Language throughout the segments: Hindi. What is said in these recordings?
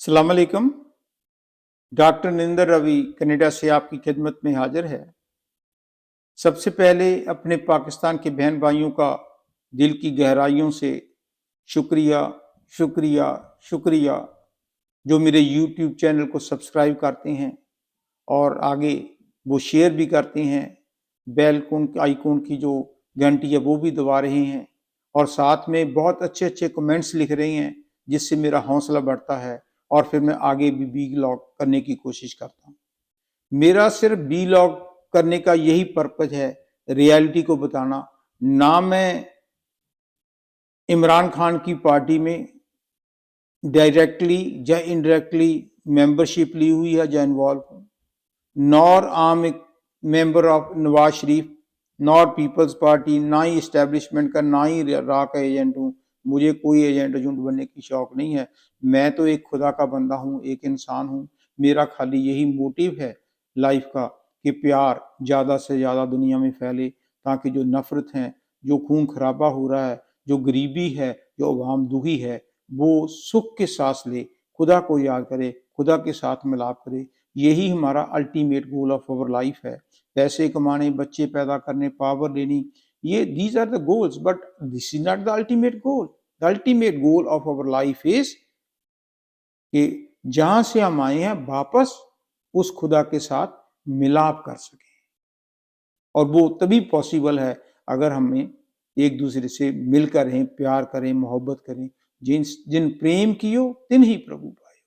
अस्सलाम वालेकुम। डॉक्टर निंदर रवि कनाडा से आपकी खिदमत में हाजिर है। सबसे पहले अपने पाकिस्तान के बहन भाइयों का दिल की गहराइयों से शुक्रिया शुक्रिया शुक्रिया जो मेरे यूट्यूब चैनल को सब्सक्राइब करते हैं और आगे वो शेयर भी करते हैं। बेल आइकॉन की जो घंटी है वो भी दबा रहे हैं और साथ में बहुत अच्छे अच्छे कमेंट्स लिख रहे हैं, जिससे मेरा हौसला बढ़ता है और फिर मैं आगे भी व्लॉग करने की कोशिश करता हूँ। मेरा सिर्फ व्लॉग करने का यही पर्पज है, रियलिटी को बताना। ना मैं इमरान खान की पार्टी में डायरेक्टली या इनडायरेक्टली मेंबरशिप ली हुई है या इन्वॉल्व हूँ, नॉर आम एक member of Nawaz Sharif, nor peoples party, ना ही इस्टेब्लिशमेंट का, ना ही रा का एजेंट हूँ। मुझे कोई एजेंट एजेंट बनने की शौक नहीं है। मैं तो एक खुदा का बंदा हूँ, एक इंसान हूँ। मेरा खाली यही मोटिव है लाइफ का कि प्यार ज़्यादा से ज़्यादा दुनिया में फैले, ताकि जो नफरत है, जो खून खराबा हो रहा है, जो गरीबी है, जो अवाम दुखी है, वो सुख के सांस ले, खुदा को याद करे, खुदा के साथ मिलाप करे। यही हमारा ultimate goal of our life है। पैसे कमाने, बच्चे पैदा करने, पावर लेनी, ये these are the goals, but this is not the ultimate goal. The ultimate goal of our life is कि जहां से हम आए हैं वापस उस खुदा के साथ मिलाप कर सकें। और वो तभी पॉसिबल है अगर हमें एक दूसरे से मिलकर रहें, प्यार करें, मोहब्बत करें। जिन जिन प्रेम कियो तिन ही प्रभु पायो,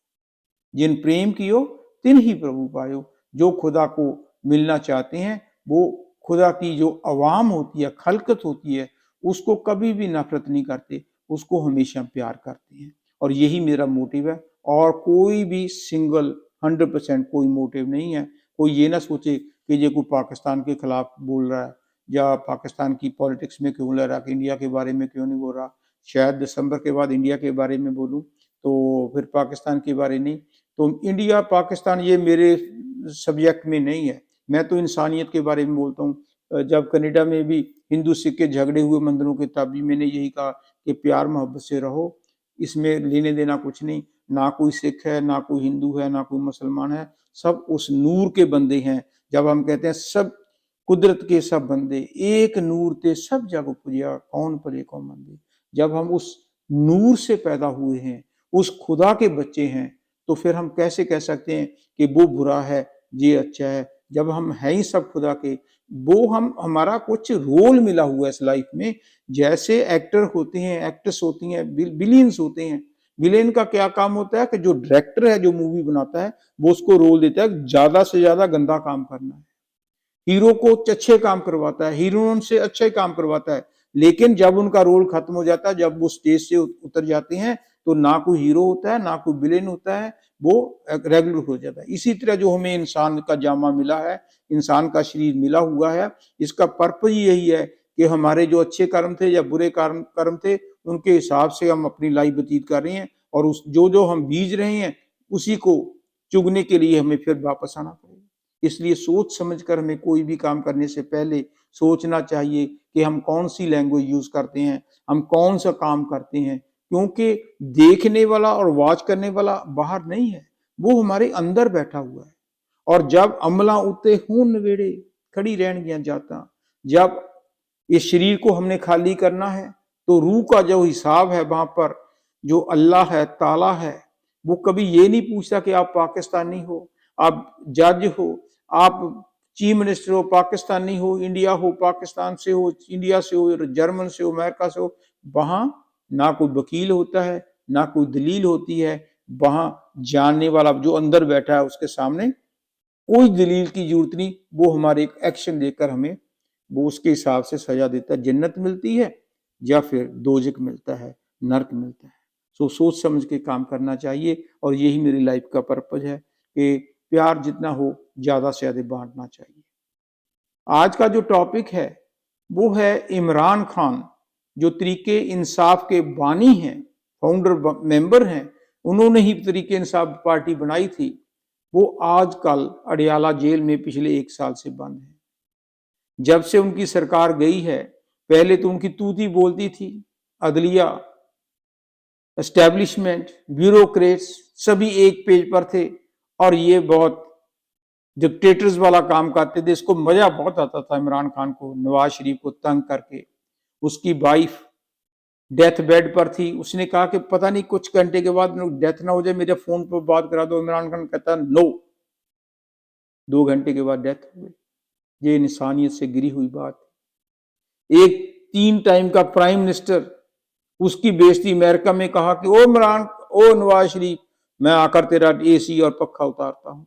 जिन प्रेम कियो तिन ही प्रभु पायो। जो खुदा को मिलना चाहते हैं वो खुदा की जो अवाम होती है, खलकत होती है, उसको कभी भी नफरत नहीं करते, उसको हमेशा प्यार करते हैं। और यही मेरा मोटिव है, और कोई भी सिंगल 100% कोई मोटिव नहीं है। कोई ये ना सोचे कि ये कोई पाकिस्तान के खिलाफ बोल रहा है या पाकिस्तान की पॉलिटिक्स में क्यों लड़ रहा है, इंडिया के बारे में क्यों नहीं बोल रहा। शायद दिसंबर के बाद इंडिया के बारे में बोलूं तो फिर पाकिस्तान के बारे नहीं। तो इंडिया पाकिस्तान ये मेरे सब्जेक्ट में नहीं है। मैं तो इंसानियत के बारे में बोलता हूँ। जब कनाडा में भी हिंदू सिख के झगड़े हुए मंदिरों के तब भी मैंने यही कहा कि प्यार मोहब्बत से रहो, इसमें लेने देना कुछ नहीं। ना कोई सिख है, ना कोई हिंदू है, ना कोई मुसलमान है, सब उस नूर के बंदे हैं। जब हम कहते हैं सब कुदरत के सब बंदे एक नूर ते सब जग उपजिया, कौन पले कौन बंदे। जब हम उस नूर से पैदा हुए हैं, उस खुदा के बच्चे हैं, तो फिर हम कैसे कह सकते हैं कि वो बुरा है, ये अच्छा है, जब हम हैं ही सब खुदा के। वो हम हमारा कुछ रोल मिला हुआ है इस लाइफ में। जैसे एक्टर होते हैं, एक्ट्रेस होती हैं, बिलियंस होते हैं। विलेन का क्या काम होता है कि जो डायरेक्टर है, जो मूवी बनाता है, वो उसको रोल देता है ज्यादा से ज्यादा गंदा काम करना है, हीरो को अच्छे काम करवाता है, हीरोइन से अच्छा ही काम करवाता है। लेकिन जब उनका रोल खत्म हो जाता है, जब वो स्टेज से उतर जाते हैं, तो ना कोई हीरो होता है, ना कोई विलेन होता है, वो रेगुलर हो जाता है। इसी तरह जो हमें इंसान का जामा मिला है, इंसान का शरीर मिला हुआ है, इसका पर्पज यही है कि हमारे जो अच्छे कर्म थे या बुरे कर्म थे, उनके हिसाब से हम अपनी लाइफ व्यतीत कर रहे हैं, और उस जो हम बीज रहे हैं उसी को चुगने के लिए हमें फिर वापस आना पड़ेगा। इसलिए सोच समझकर हमें कोई भी काम करने से पहले सोचना चाहिए कि हम कौन सी लैंग्वेज यूज करते हैं, हम कौन सा काम करते हैं। क्योंकि देखने वाला और वॉच करने वाला बाहर नहीं है, वो हमारे अंदर बैठा हुआ है। और जब अमला उते हूं नवेड़े खड़ी रहन गया जाता, जब इस शरीर को हमने खाली करना है, तो रूह का जो हिसाब है वहां पर जो अल्लाह है, ताला है, वो कभी ये नहीं पूछता कि आप पाकिस्तानी हो, आप जज हो, आप चीफ मिनिस्टर हो, पाकिस्तानी हो, इंडिया हो, पाकिस्तान से हो, इंडिया से हो, जर्मन से हो, अमेरिका से हो। वहां ना कोई वकील होता है, ना कोई दलील होती है। वहां जानने वाला जो अंदर बैठा है उसके सामने कोई दलील की जरूरत नहीं। वो हमारे एक एक्शन देकर हमें वो उसके हिसाब से सजा देता है। जन्नत मिलती है या फिर दोजक मिलता है, नर्क मिलता है। सो सोच समझ के काम करना चाहिए, और यही मेरी लाइफ का पर्पज है कि प्यार जितना हो ज्यादा से ज्यादा बांटना चाहिए। आज का जो टॉपिक है वो है इमरान खान, जो तरीके इंसाफ के बानी हैं, फाउंडर मेंबर हैं। उन्होंने ही तरीके इंसाफ पार्टी बनाई थी। वो आजकल अडियाला जेल में पिछले 1 साल से बंद है। जब से उनकी सरकार गई है, पहले तो उनकी तूती बोलती थी, अदलिया एस्टैब्लिशमेंट, ब्यूरोक्रेट्स सभी एक पेज पर थे और ये बहुत डिक्टेटर्स वाला काम करते थे। इसको मजा बहुत आता था इमरान खान को नवाज शरीफ को तंग करके। उसकी वाइफ डेथ बेड पर थी, उसने कहा कि पता नहीं कुछ घंटे के बाद डेथ ना हो जाए, मेरे फोन पर बात करा दो। इमरान खान कहता नो, 2 घंटे के बाद डेथ हो गई। ये इंसानियत से गिरी हुई बात। एक 3 टाइम का प्राइम मिनिस्टर, उसकी बेइज्जती अमेरिका में कहा कि ओ इमरान, ओ नवाज शरीफ, मैं आकर तेरा एसी और पक्खा उतारता हूं,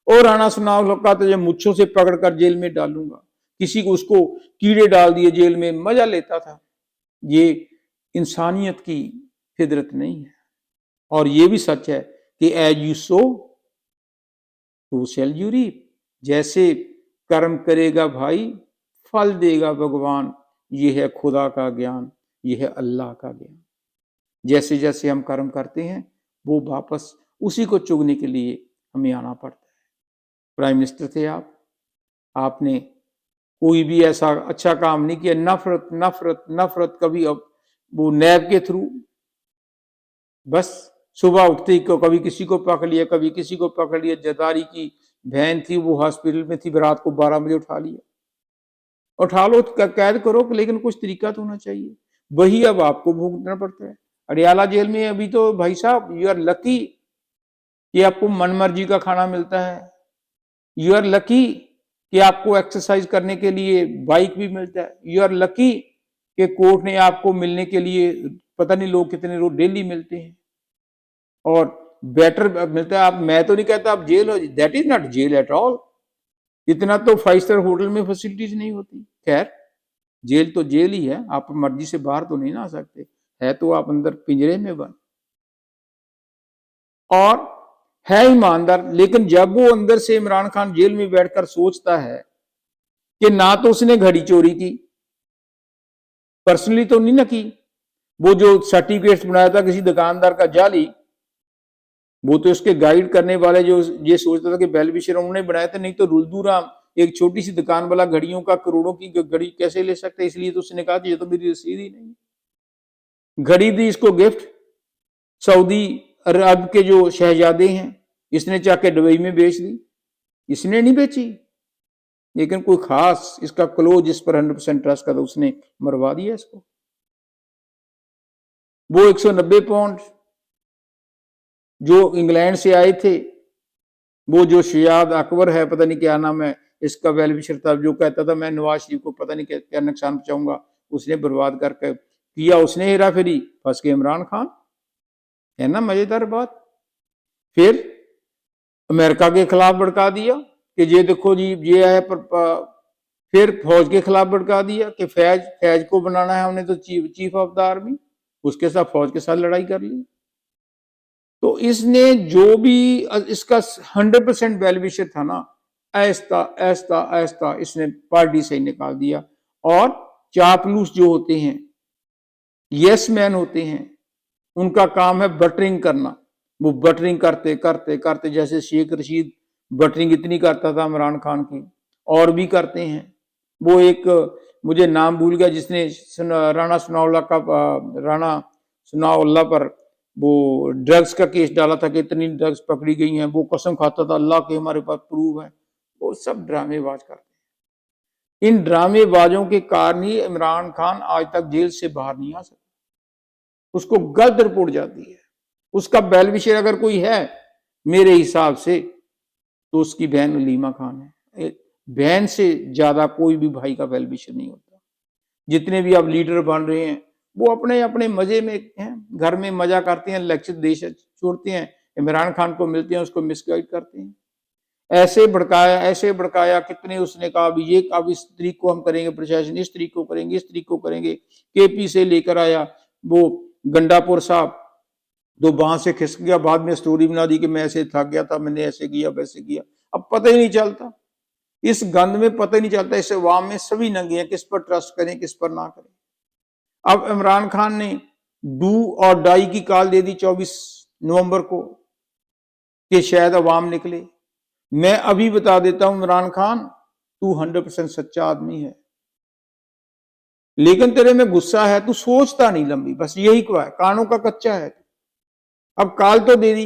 और राणा सुनाव लगा तुझे मुच्छों से पकड़कर जेल में डालूंगा। किसी को उसको कीड़े डाल दिए जेल में, मजा लेता था। ये इंसानियत की फितरत नहीं है। और ये भी सच है कि as you sow to shall you reap, जैसे कर्म करेगा भाई फल देगा भगवान। ये है खुदा का ज्ञान, ये है अल्लाह का ज्ञान। जैसे जैसे हम कर्म करते हैं वो वापस उसी को चुगने के लिए हमें आना पड़ता है। प्राइम मिनिस्टर थे आप, आपने कोई भी ऐसा अच्छा काम नहीं किया। नफरत नफरत नफरत, कभी अब वो नैब के थ्रू, बस सुबह उठते ही कभी किसी को पकड़ लिया, कभी किसी को पकड़ लिया। जदारी की बहन थी, वो हॉस्पिटल में थी, रात को 12 बजे उठा लिया। उठा लो, कैद करो, लेकिन कुछ तरीका तो होना चाहिए। वही अब आपको भुगतना पड़ता है। अडियाला जेल में अभी तो भाई साहब, यू आर लकी कि आपको मनमर्जी का खाना मिलता है। यू आर लकी कि आपको एक्सरसाइज करने के लिए बाइक भी मिलता है। यू आर लकी कि कोर्ट ने आपको मिलने के लिए पता नहीं लोग कितने रोज डेली मिलते हैं और बेटर मिलता है। आप, मैं तो नहीं कहता आप जेल हो, that is not jail at all. इतना तो 5 स्टार होटल में फैसिलिटीज नहीं होती। खैर, जेल तो जेल ही है, आप मर्जी से बाहर तो नहीं ना आ सकते, है तो आप अंदर पिंजरे में बंद। और है ईमानदार, लेकिन जब वो अंदर से इमरान खान जेल में बैठकर सोचता है कि ना तो उसने घड़ी चोरी की, पर्सनली तो नहीं ना की, वो जो सर्टिफिकेट्स बनाया था किसी दुकानदार का जाली, वो तो उसके गाइड करने वाले जो ये सोचता था कि बेलविशर उन्होंने बनाया था, नहीं तो रुलदूराम एक छोटी सी दुकान वाला घड़ियों का करोड़ों की घड़ी कैसे ले सकता है। इसलिए तो उसने कहा कि ये तो मेरी रसीद ही नहीं। घड़ी दी इसको गिफ्ट सऊदी अरब के जो शहजादे हैं, इसने चाके दुबई में बेच दी। इसने नहीं बेची, लेकिन कोई खास इसका क्लोज इस पर 100% ट्रस्ट का, तो उसने मरवा दिया इसको। वो 190 पाउंड जो इंग्लैंड से आए थे, वो जो शियाद अकबर है, पता नहीं क्या नाम है इसका, वेलविशर था, जो कहता था मैं नवाज शरीफ को पता नहीं क्या नुकसान पहुंचाऊंगा, उसने बर्बाद करके किया, उसने हेरा फेरी, फंस के इमरान खान। है ना मजेदार बात। फिर अमेरिका के खिलाफ भड़का दिया कि ये देखो जी ये है, फिर फौज के खिलाफ भड़का दिया कि फैज को बनाना है हमने, तो चीफ ऑफ द आर्मी, उसके साथ फौज के साथ लड़ाई कर ली। तो इसने जो भी इसका 100% वेलविशर था ना, ऐसा ऐसा ऐसा इसने पार्टी से ही निकाल दिया। और चापलूस जो होते हैं, यस मैन होते हैं, उनका काम है बटरिंग करना। वो बटरिंग करते करते करते, जैसे शेख रशीद बटरिंग इतनी करता था इमरान खान की, और भी करते हैं। वो एक मुझे नाम भूल गया जिसने राणा सनाउल्लाह पर वो ड्रग्स का केस डाला था कि इतनी ड्रग्स पकड़ी गई हैं, वो कसम खाता था अल्लाह के हमारे पास प्रूफ है। वो सब ड्रामेबाज करते हैं। इन ड्रामेबाजों के कारण ही इमरान खान आज तक जेल से बाहर नहीं आ सकता। उसको गलत रिपोर्ट जाती है। उसका बेलविशर अगर कोई है मेरे हिसाब से, तो उसकी बहन अलीमा खान है। बहन से ज्यादा कोई भी भाई का बेलविशर नहीं होता। जितने भी अब लीडर बन रहे हैं वो अपने अपने मजे में हैं, घर में मजा करते हैं, लेक्चर देश छोड़ते हैं, इमरान खान को मिलते हैं, उसको मिसगाइड करते हैं। ऐसे भड़काया कितने, उसने कहा भी ये, अब इस तरीक को हम करेंगे, प्रशासन इस तरीक को करेंगे, इस तरीक को करेंगे। केपी से लेकर आया वो गंडापुर साहब, तो वहां से खिसक गया, बाद में स्टोरी बना दी कि मैं ऐसे थक गया था, मैंने ऐसे किया वैसे किया। अब पता ही नहीं चलता, इस गंद में पता ही नहीं चलता। इस अवाम में सभी नंगे हैं, किस पर ट्रस्ट करें किस पर ना करें। अब इमरान खान ने डू और डाई की कॉल दे दी 24 नवंबर को कि शायद अवाम निकले। मैं अभी बता देता हूं इमरान खान, तू 100% सच्चा आदमी है, लेकिन तेरे में गुस्सा है, तू सोचता नहीं लंबी, बस यही क्या है, कानों का कच्चा है। अब काल तो दे दी,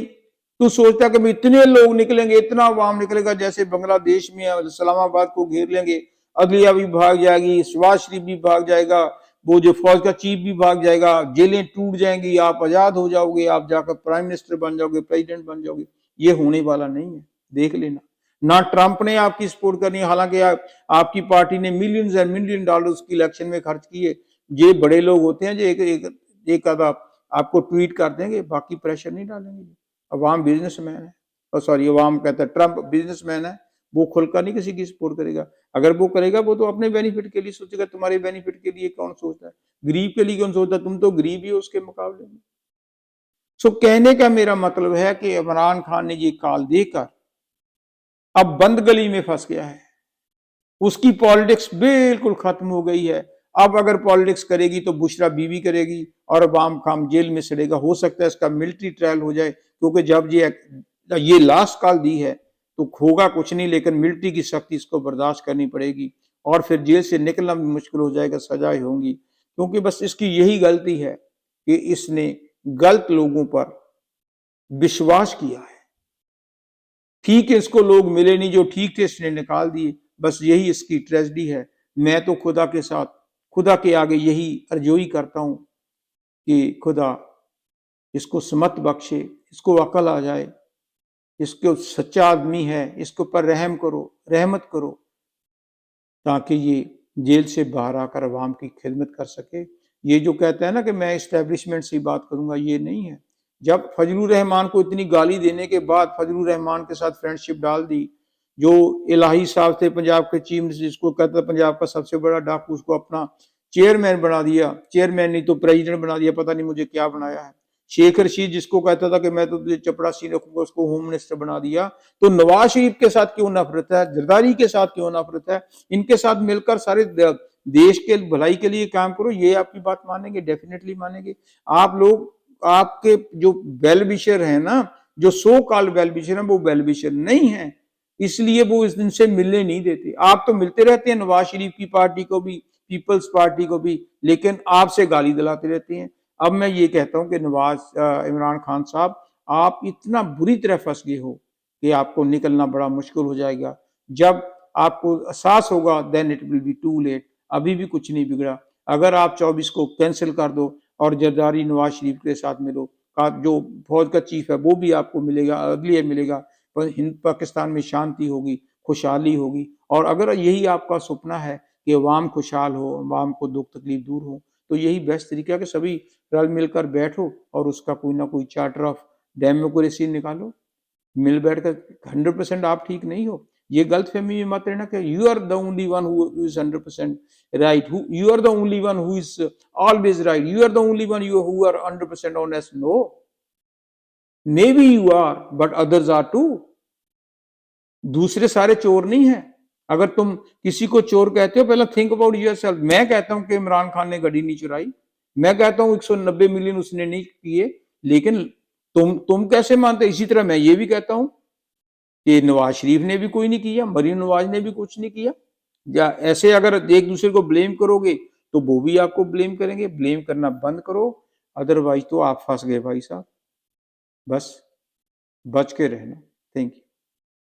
तू सोचता कि इतने लोग निकलेंगे, इतना अवाम निकलेगा, जैसे बांग्लादेश में इस्लामाबाद को घेर लेंगे, अदलिया भी भाग जाएगी, शहबाज शरीफ भी भाग जाएगा, वो जो फौज का चीफ भी भाग जाएगा, जेलें टूट जाएंगी, आप आजाद हो जाओगे, आप जाकर प्राइम मिनिस्टर बन जाओगे, प्रेसिडेंट बन जाओगे। ये होने वाला नहीं है, देख लेना। ना ट्रंप ने आपकी सपोर्ट करनी है, हालांकि आपकी पार्टी ने मिलियंस एंड मिलियन डॉलर्स की इलेक्शन में खर्च किए। ये बड़े लोग होते हैं जो एक आधा आपको ट्वीट कर देंगे, बाकी प्रेशर नहीं डालेंगे। अवाम बिजनेसमैन है, और सॉरी अवाम कहता है ट्रंप बिजनेसमैन है, वो खुलकर नहीं किसी की सपोर्ट करेगा। अगर वो करेगा वो तो अपने बेनिफिट के लिए सोचेगा, तुम्हारे बेनिफिट के लिए कौन सोचता है? गरीब के लिए कौन सोचता है? तुम तो गरीब ही हो उसके मुकाबले में। सो कहने का मेरा मतलब है कि इमरान खान ने ये कॉल देकर अब बंद गली में फंस गया है, उसकी पॉलिटिक्स बिल्कुल खत्म हो गई है। अब अगर पॉलिटिक्स करेगी तो बुशरा बीवी करेगी और अवाम खाम जेल में सड़ेगा। हो सकता है इसका मिलिट्री ट्रायल हो जाए, क्योंकि जब ये लास्ट कॉल दी है तो होगा कुछ नहीं, लेकिन मिलिट्री की सख्ती इसको बर्दाश्त करनी पड़ेगी और फिर जेल से निकलना भी मुश्किल हो जाएगा, सजाएं होंगी। क्योंकि बस इसकी यही गलती है कि इसने गलत लोगों पर विश्वास किया है। ठीक है, इसको लोग मिले नहीं जो ठीक थे, इसने निकाल दिए। बस यही इसकी ट्रेजेडी है। मैं तो खुदा के साथ, खुदा के आगे यही अर्जोई करता हूं कि खुदा इसको समत बख्शे, इसको अकल आ जाए, इसको सच्चा आदमी है, इसके ऊपर रहम करो, रहमत करो, ताकि ये जेल से बाहर आकर अवाम की खिदमत कर सके। ये जो कहता है ना कि मैं इस्टेब्लिशमेंट से बात करूंगा, ये नहीं है। जब फजलुर रहमान को इतनी गाली देने के बाद फजलुर रहमान के साथ फ्रेंडशिप डाल दी, जो इलाही साहब थे पंजाब के चीफ मिनिस्टर, जिसको कहता था पंजाब का सबसे बड़ा डाकू, उसको अपना चेयरमैन बना दिया, चेयरमैन नहीं तो प्रेसिडेंट बना दिया, पता नहीं मुझे क्या बनाया है। शेख रशीद जिसको कहता था कि मैं तो तुझे चपड़ासी रखूंगा, उसको होम मिनिस्टर बना दिया। तो नवाज शरीफ के साथ क्यों नफरत है, जरदारी के साथ क्यों नफरत है? इनके साथ मिलकर सारे देश के भलाई के लिए काम करो। ये आपकी बात मानेंगे? डेफिनेटली मानेंगे। आप लोग, आपके जो वेल विशर है ना, जो सो कॉल्ड वेल विशर है, वो वेल विशर नहीं है, इसलिए वो इस दिन से मिलने नहीं देते। आप तो मिलते रहते हैं नवाज शरीफ की पार्टी को भी, पीपल्स पार्टी को भी, लेकिन आपसे गाली दिलाते रहते हैं। अब मैं ये कहता हूं कि इमरान खान साहब, आप इतना बुरी तरह फंस गए हो कि आपको निकलना बड़ा मुश्किल हो जाएगा। जब आपको एहसास होगा then it will be too late. अभी भी कुछ नहीं बिगड़ा। अगर आप 24 को कैंसिल कर दो और जरदारी नवाज शरीफ के साथ मिलो, जो फौज का चीफ है वो भी आपको मिलेगा, अगली मिलेगा, पर हिंद पाकिस्तान में शांति होगी, खुशहाली होगी। और अगर यही आपका सपना है कि अवाम खुशहाल हो, अवाम को दुख तकलीफ दूर हो, तो यही बेस्ट तरीका है कि सभी रल मिलकर बैठो और उसका कोई ना कोई चार्टर ऑफ डेमोक्रेसी निकालो। मिल बैठकर 100% आप ठीक नहीं हो, ये गलत फहमी में मत रहना कि you are the only one who is 100% right, you are the only one who is always right, you are the only one you who are 100% honest. No, maybe you are but others are too. दूसरे सारे चोर नहीं है। अगर तुम किसी को चोर कहते हो, पहले थिंक अबाउट योरसेल्फ। मैं कहता हूं कि इमरान खान ने गाड़ी नहीं चुराई, मैं कहता हूं 190 मिलियन उसने नहीं किए, लेकिन तुम कैसे मानते? इसी तरह मैं ये भी कहता हूं कि नवाज शरीफ ने भी कोई नहीं किया, मरीम नवाज ने भी कुछ नहीं किया। या ऐसे अगर एक दूसरे को ब्लेम करोगे तो वो भी आपको ब्लेम करेंगे। ब्लेम करना बंद करो, अदरवाइज तो आप फंस गए भाई साहब। बस बच के रहना। Thank you.